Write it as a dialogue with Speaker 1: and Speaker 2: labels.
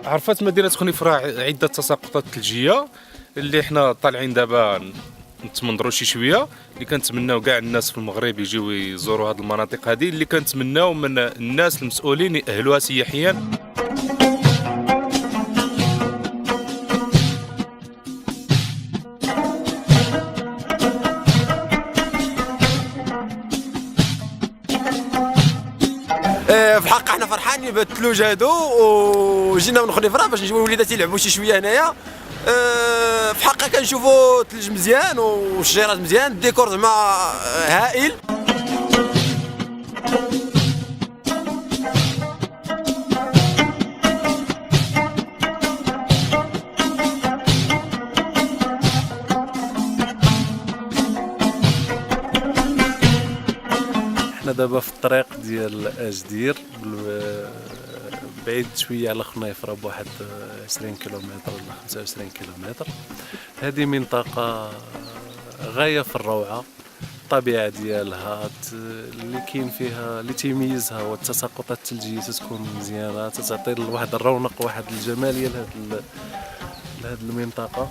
Speaker 1: عرفت مدينة خنيفرة عدة تساقطات ثلجية اللي حنا طالعين دابا نتمنظروا شي شويه، اللي كنتمناو كاع الناس في المغرب يجيو يزوروا هذه المناطق هذه، اللي كنتمناو من الناس المسؤولين يأهلوها سياحيا.
Speaker 2: في الحق احنا فرحانين بالثلوج هادو، وجينا من خنيفره باش نجيو الوليدات يلعبوا شي شويه هنايا. في حقها كنشوفوا الثلج مزيان والشجيرات مزيان، الديكور زعما هائل.
Speaker 3: حنا دابا في الطريق ديال اجدير، بعيد شويه على خنيفره بواحد 20 كيلومتر ولا 25 كيلومتر. هذه منطقه غايه في الروعه، الطبيعه ديالها اللي كاين فيها اللي تيميزها والتساقطات الثلجيه تكون مزيانه، تعطي واحد الرونق واحد الجماليه لهذه المنطقه.